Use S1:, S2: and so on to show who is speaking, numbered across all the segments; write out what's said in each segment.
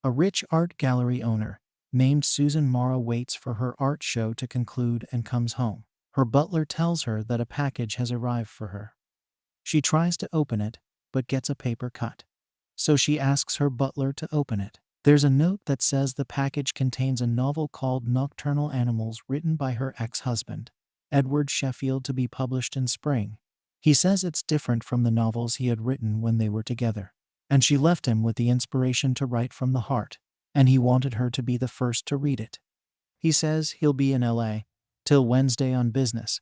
S1: A rich art gallery owner named Susan Morrow waits for her art show to conclude and comes home. Her butler tells her that a package has arrived for her. She tries to open it, but gets a paper cut. So she asks her butler to open it. There's a note that says the package contains a novel called Nocturnal Animals written by her ex-husband, Edward Sheffield, to be published in spring. He says it's different from the novels he had written when they were together. And she left him with the inspiration to write from the heart, and he wanted her to be the first to read it. He says he'll be in LA till Wednesday on business,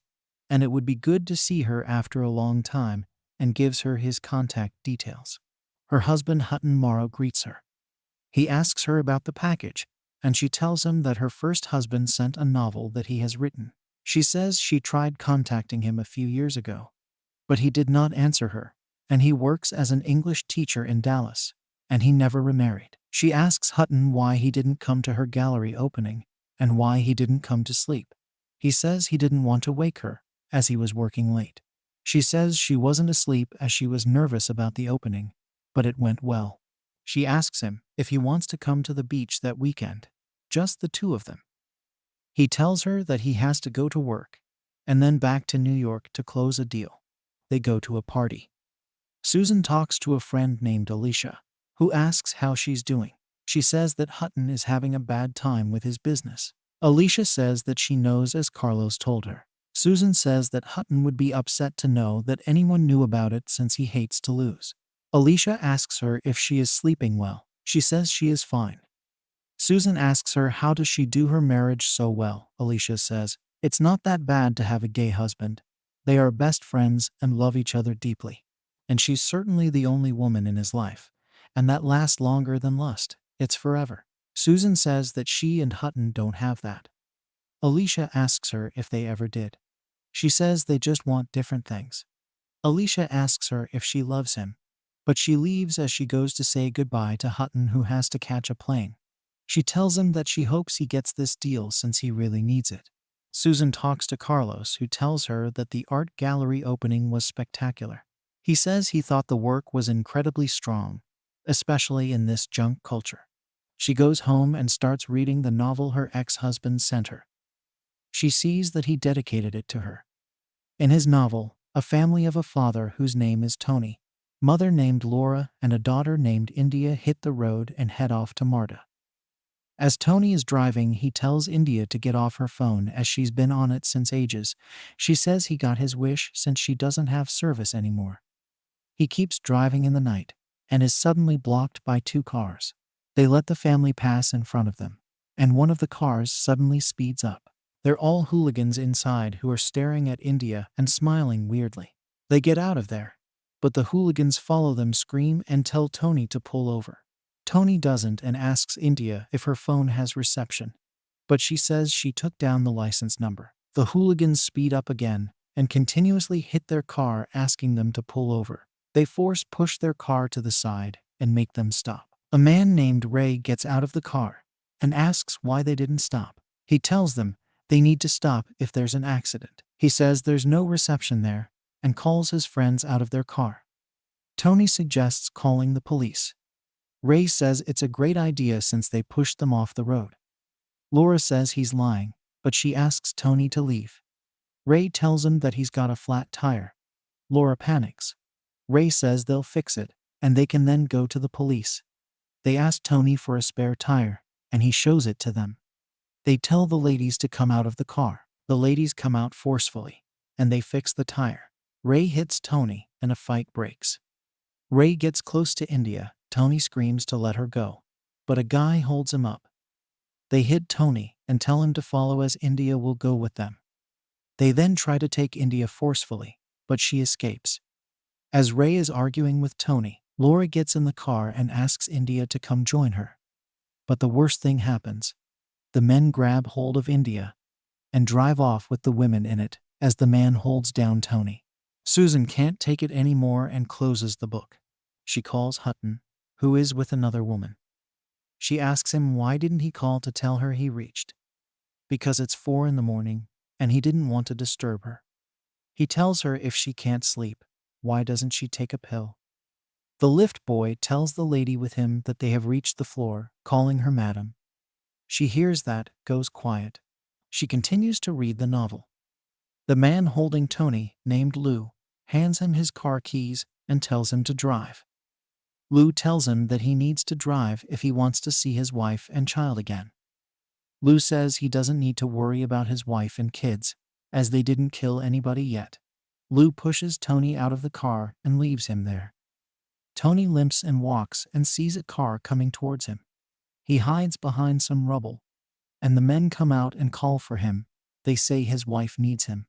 S1: and it would be good to see her after a long time, and gives her his contact details. Her husband Hutton Morrow greets her. He asks her about the package, and she tells him that her first husband sent a novel that he has written. She says she tried contacting him a few years ago, but he did not answer her, and he works as an English teacher in Dallas, and he never remarried. She asks Hutton why he didn't come to her gallery opening, and why he didn't come to sleep. He says he didn't want to wake her, as he was working late. She says she wasn't asleep as she was nervous about the opening, but it went well. She asks him if he wants to come to the beach that weekend, just the two of them. He tells her that he has to go to work, and then back to New York to close a deal. They go to a party. Susan talks to a friend named Alicia, who asks how she's doing. She says that Hutton is having a bad time with his business. Alicia says that she knows, as Carlos told her. Susan says that Hutton would be upset to know that anyone knew about it since he hates to lose. Alicia asks her if she is sleeping well. She says she is fine. Susan asks her how does she do her marriage so well. Alicia says, it's not that bad to have a gay husband. They are best friends and love each other deeply. And she's certainly the only woman in his life, and that lasts longer than lust. It's forever. Susan says that she and Hutton don't have that. Alicia asks her if they ever did. She says they just want different things. Alicia asks her if she loves him, but she leaves as she goes to say goodbye to Hutton, who has to catch a plane. She tells him that she hopes he gets this deal since he really needs it. Susan talks to Carlos, who tells her that the art gallery opening was spectacular. He says he thought the work was incredibly strong, especially in this junk culture. She goes home and starts reading the novel her ex-husband sent her. She sees that he dedicated it to her. In his novel, a family of a father whose name is Tony, mother named Laura, and a daughter named India hit the road and head off to Marta. As Tony is driving, he tells India to get off her phone as she's been on it since ages. She says he got his wish since she doesn't have service anymore. He keeps driving in the night and is suddenly blocked by two cars. They let the family pass in front of them, and one of the cars suddenly speeds up. They're all hooligans inside who are staring at India and smiling weirdly. They get out of there, but the hooligans follow them, scream, and tell Tony to pull over. Tony doesn't and asks India if her phone has reception, but she says she took down the license number. The hooligans speed up again and continuously hit their car, asking them to pull over. They push their car to the side and make them stop. A man named Ray gets out of the car and asks why they didn't stop. He tells them they need to stop if there's an accident. He says there's no reception there and calls his friends out of their car. Tony suggests calling the police. Ray says it's a great idea since they pushed them off the road. Laura says he's lying, but she asks Tony to leave. Ray tells him that he's got a flat tire. Laura panics. Ray says they'll fix it, and they can then go to the police. They ask Tony for a spare tire, and he shows it to them. They tell the ladies to come out of the car. The ladies come out forcefully, and they fix the tire. Ray hits Tony, and a fight breaks. Ray gets close to India. Tony screams to let her go, but a guy holds him up. They hit Tony and tell him to follow as India will go with them. They then try to take India forcefully, but she escapes. As Ray is arguing with Tony, Laura gets in the car and asks India to come join her. But the worst thing happens. The men grab hold of India and drive off with the women in it as the man holds down Tony. Susan can't take it anymore and closes the book. She calls Hutton, who is with another woman. She asks him why didn't he call to tell her he reached. Because it's 4 a.m. and he didn't want to disturb her. He tells her if she can't sleep, why doesn't she take a pill? The lift boy tells the lady with him that they have reached the floor, calling her madam. She hears that, goes quiet. She continues to read the novel. The man holding Tony, named Lou, hands him his car keys and tells him to drive. Lou tells him that he needs to drive if he wants to see his wife and child again. Lou says he doesn't need to worry about his wife and kids, as they didn't kill anybody yet. Lou pushes Tony out of the car and leaves him there. Tony limps and walks and sees a car coming towards him. He hides behind some rubble, and the men come out and call for him. They say his wife needs him.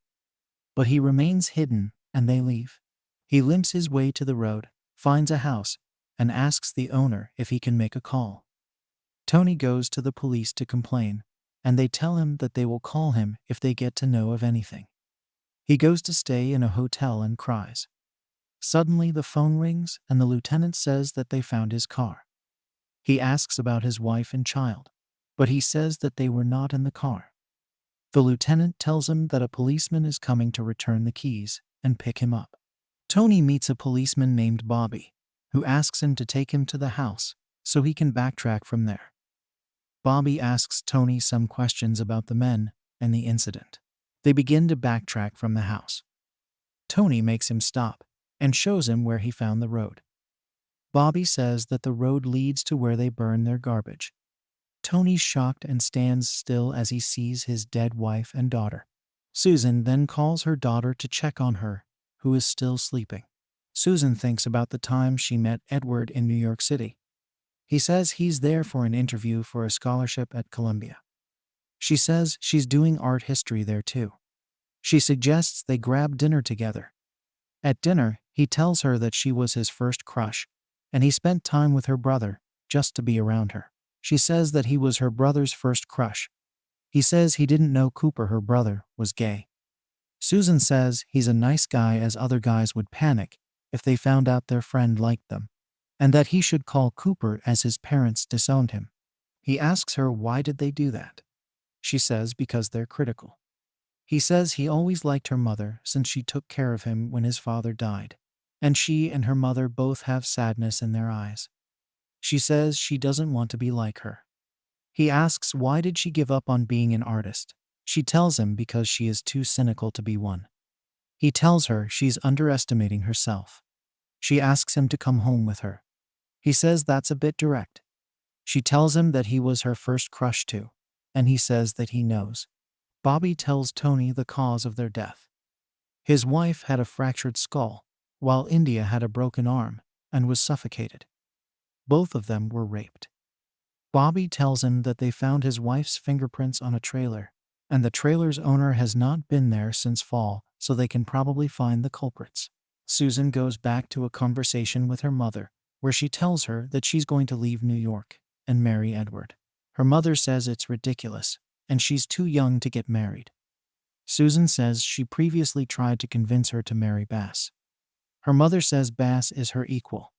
S1: But he remains hidden, and they leave. He limps his way to the road, finds a house, and asks the owner if he can make a call. Tony goes to the police to complain, and they tell him that they will call him if they get to know of anything. He goes to stay in a hotel and cries. Suddenly the phone rings and the lieutenant says that they found his car. He asks about his wife and child, but he says that they were not in the car. The lieutenant tells him that a policeman is coming to return the keys and pick him up. Tony meets a policeman named Bobby, who asks him to take him to the house so he can backtrack from there. Bobby asks Tony some questions about the men and the incident. They begin to backtrack from the house. Tony makes him stop and shows him where he found the road. Bobby says that the road leads to where they burn their garbage. Tony's shocked and stands still as he sees his dead wife and daughter. Susan then calls her daughter to check on her, who is still sleeping. Susan thinks about the time she met Edward in New York City. He says he's there for an interview for a scholarship at Columbia. She says she's doing art history there too. She suggests they grab dinner together. At dinner, he tells her that she was his first crush, and he spent time with her brother just to be around her. She says that he was her brother's first crush. He says he didn't know Cooper, her brother, was gay. Susan says he's a nice guy, as other guys would panic if they found out their friend liked them, and that he should call Cooper as his parents disowned him. He asks her why did they do that. She says because they're critical. He says he always liked her mother since she took care of him when his father died, and she and her mother both have sadness in their eyes. She says she doesn't want to be like her. He asks why did she give up on being an artist. She tells him because she is too cynical to be one. He tells her she's underestimating herself. She asks him to come home with her. He says that's a bit direct. She tells him that he was her first crush too, and he says that he knows. Bobby tells Tony the cause of their death. His wife had a fractured skull, while India had a broken arm and was suffocated. Both of them were raped. Bobby tells him that they found his wife's fingerprints on a trailer, and the trailer's owner has not been there since fall, so they can probably find the culprits. Susan goes back to a conversation with her mother, where she tells her that she's going to leave New York and marry Edward. Her mother says it's ridiculous, and she's too young to get married. Susan says she previously tried to convince her to marry Bass. Her mother says Bass is her equal.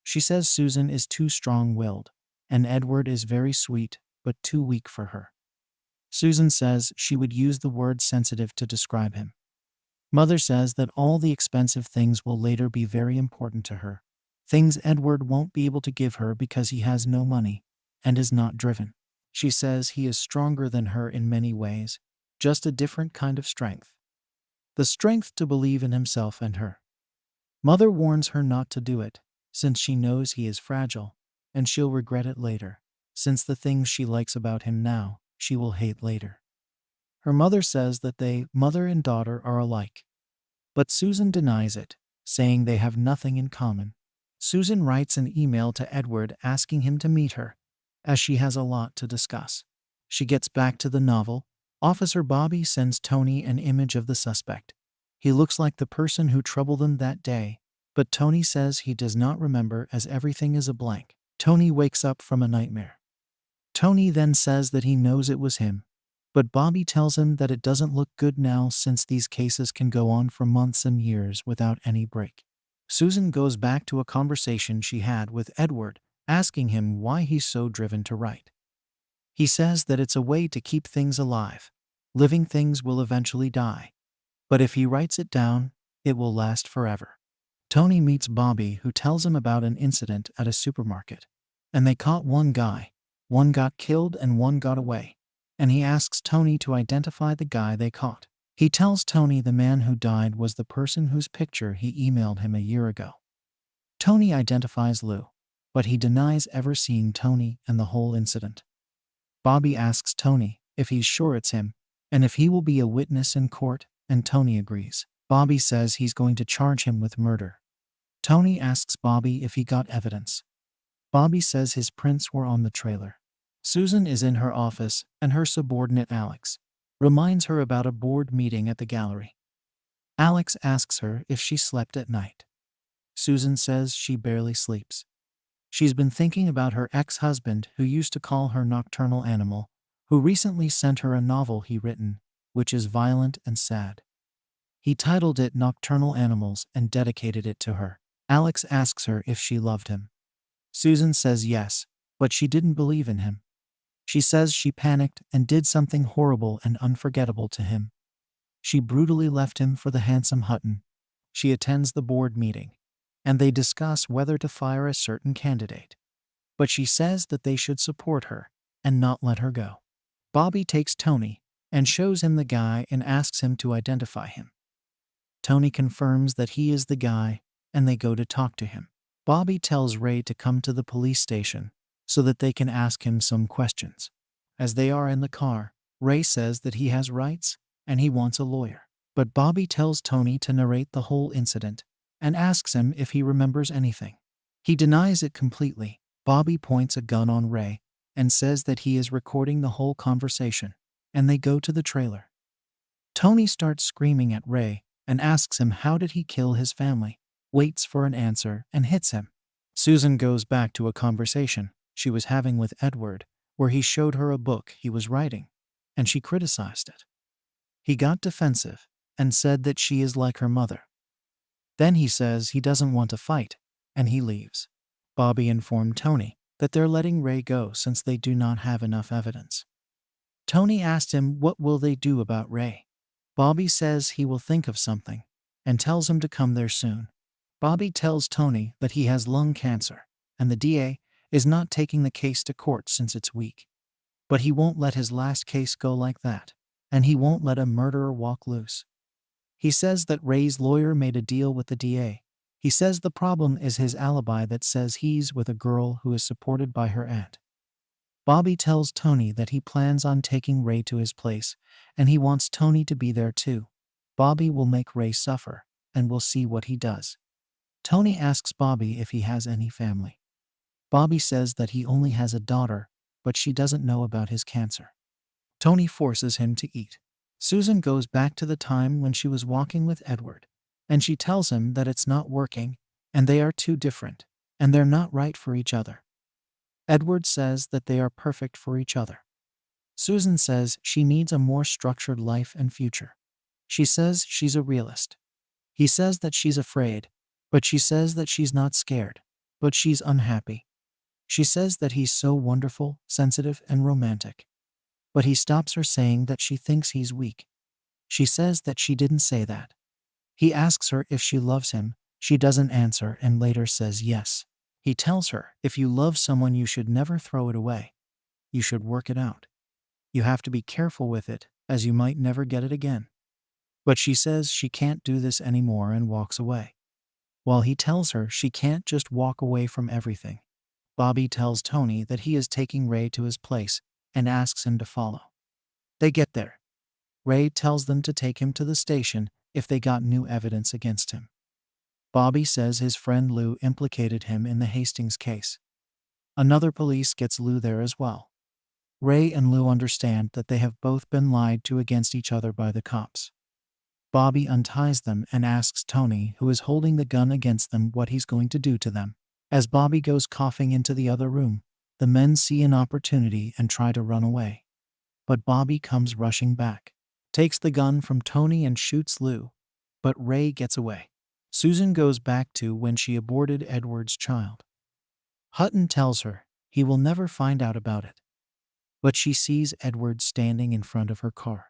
S1: She says Susan is too strong-willed, and Edward is very sweet, but too weak for her. Susan says she would use the word sensitive to describe him. Mother says that all the expensive things will later be very important to her, things Edward won't be able to give her because he has no money and is not driven. She says he is stronger than her in many ways, just a different kind of strength. The strength to believe in himself and her. Mother warns her not to do it, since she knows he is fragile, and she'll regret it later, since the things she likes about him now, she will hate later. Her mother says that they, mother and daughter, are alike. But Susan denies it, saying they have nothing in common. Susan writes an email to Edward asking him to meet her, as she has a lot to discuss. She gets back to the novel. Officer Bobby sends Tony an image of the suspect. He looks like the person who troubled them that day, but Tony says he does not remember as everything is a blank. Tony wakes up from a nightmare. Tony then says that he knows it was him, but Bobby tells him that it doesn't look good now since these cases can go on for months and years without any break. Susan goes back to a conversation she had with Edward, asking him why he's so driven to write. He says that it's a way to keep things alive. Living things will eventually die, but if he writes it down, it will last forever. Tony meets Bobby, who tells him about an incident at a supermarket. And they caught one guy. One got killed and one got away. And he asks Tony to identify the guy they caught. He tells Tony the man who died was the person whose picture he emailed him a year ago. Tony identifies Lou, but he denies ever seeing Tony and the whole incident. Bobby asks Tony if he's sure it's him, and if he will be a witness in court, and Tony agrees. Bobby says he's going to charge him with murder. Tony asks Bobby if he got evidence. Bobby says his prints were on the trailer. Susan is in her office, and her subordinate Alex reminds her about a board meeting at the gallery. Alex asks her if she slept at night. Susan says she barely sleeps. She's been thinking about her ex-husband, who used to call her Nocturnal Animal, who recently sent her a novel he written, which is violent and sad. He titled it Nocturnal Animals and dedicated it to her. Alex asks her if she loved him. Susan says yes, but she didn't believe in him. She says she panicked and did something horrible and unforgettable to him. She brutally left him for the handsome Hutton. She attends the board meeting, and they discuss whether to fire a certain candidate. But she says that they should support her and not let her go. Bobby takes Tony and shows him the guy and asks him to identify him. Tony confirms that he is the guy, and they go to talk to him. Bobby tells Ray to come to the police station so that they can ask him some questions. As they are in the car, Ray says that he has rights and he wants a lawyer. But Bobby tells Tony to narrate the whole incident and asks him if he remembers anything. He denies it completely. Bobby points a gun on Ray and says that he is recording the whole conversation, and they go to the trailer. Tony starts screaming at Ray and asks him how did he kill his family, waits for an answer, and hits him. Susan goes back to a conversation she was having with Edward, where he showed her a book he was writing, and she criticized it. He got defensive and said that she is like her mother. Then he says he doesn't want to fight, and he leaves. Bobby informed Tony that they're letting Ray go since they do not have enough evidence. Tony asked him what will they do about Ray. Bobby says he will think of something and tells him to come there soon. Bobby tells Tony that he has lung cancer, and the DA is not taking the case to court since it's weak. But he won't let his last case go like that, and he won't let a murderer walk loose. He says that Ray's lawyer made a deal with the DA. He says the problem is his alibi that says he's with a girl who is supported by her aunt. Bobby tells Tony that he plans on taking Ray to his place, and he wants Tony to be there too. Bobby will make Ray suffer, and we'll see what he does. Tony asks Bobby if he has any family. Bobby says that he only has a daughter, but she doesn't know about his cancer. Tony forces him to eat. Susan goes back to the time when she was walking with Edward, and she tells him that it's not working, and they are too different, and they're not right for each other. Edward says that they are perfect for each other. Susan says she needs a more structured life and future. She says she's a realist. He says that she's afraid, but she says that she's not scared, but she's unhappy. She says that he's so wonderful, sensitive, and romantic. But he stops her saying that she thinks he's weak. She says that she didn't say that. He asks her if she loves him. She doesn't answer and later says yes. He tells her, if you love someone you should never throw it away. You should work it out. You have to be careful with it, as you might never get it again. But she says she can't do this anymore and walks away. While he tells her she can't just walk away from everything. Bobby tells Tony that he is taking Ray to his place and asks him to follow. They get there. Ray tells them to take him to the station if they got new evidence against him. Bobby says his friend Lou implicated him in the Hastings case. Another police gets Lou there as well. Ray and Lou understand that they have both been lied to against each other by the cops. Bobby unties them and asks Tony, who is holding the gun against them, what he's going to do to them. As Bobby goes coughing into the other room, the men see an opportunity and try to run away. But Bobby comes rushing back, takes the gun from Tony and shoots Lou, but Ray gets away. Susan goes back to when she aborted Edward's child. Hutton tells her he will never find out about it. But she sees Edward standing in front of her car.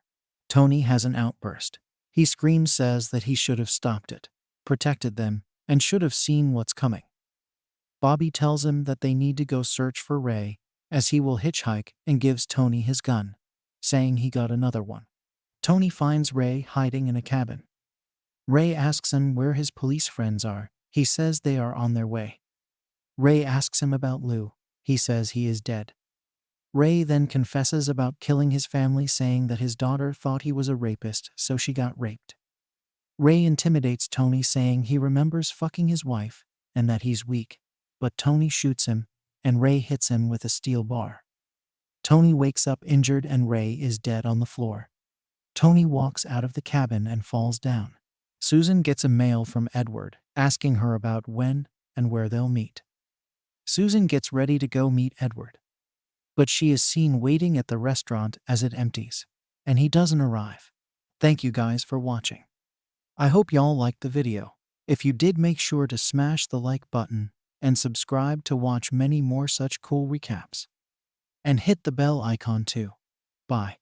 S1: Tony has an outburst. He screams, says that he should have stopped it, protected them, and should have seen what's coming. Bobby tells him that they need to go search for Ray, as he will hitchhike, and gives Tony his gun, saying he got another one. Tony finds Ray hiding in a cabin. Ray asks him where his police friends are. He says they are on their way. Ray asks him about Lou. He says he is dead. Ray then confesses about killing his family, saying that his daughter thought he was a rapist, so she got raped. Ray intimidates Tony, saying he remembers fucking his wife and that he's weak, but Tony shoots him, and Ray hits him with a steel bar. Tony wakes up injured and Ray is dead on the floor. Tony walks out of the cabin and falls down. Susan gets a mail from Edward, asking her about when and where they'll meet. Susan gets ready to go meet Edward, but she is seen waiting at the restaurant as it empties, and he doesn't arrive. Thank you guys for watching. I hope y'all liked the video. If you did, make sure to smash the like button and subscribe to watch many more such cool recaps. And hit the bell icon too. Bye.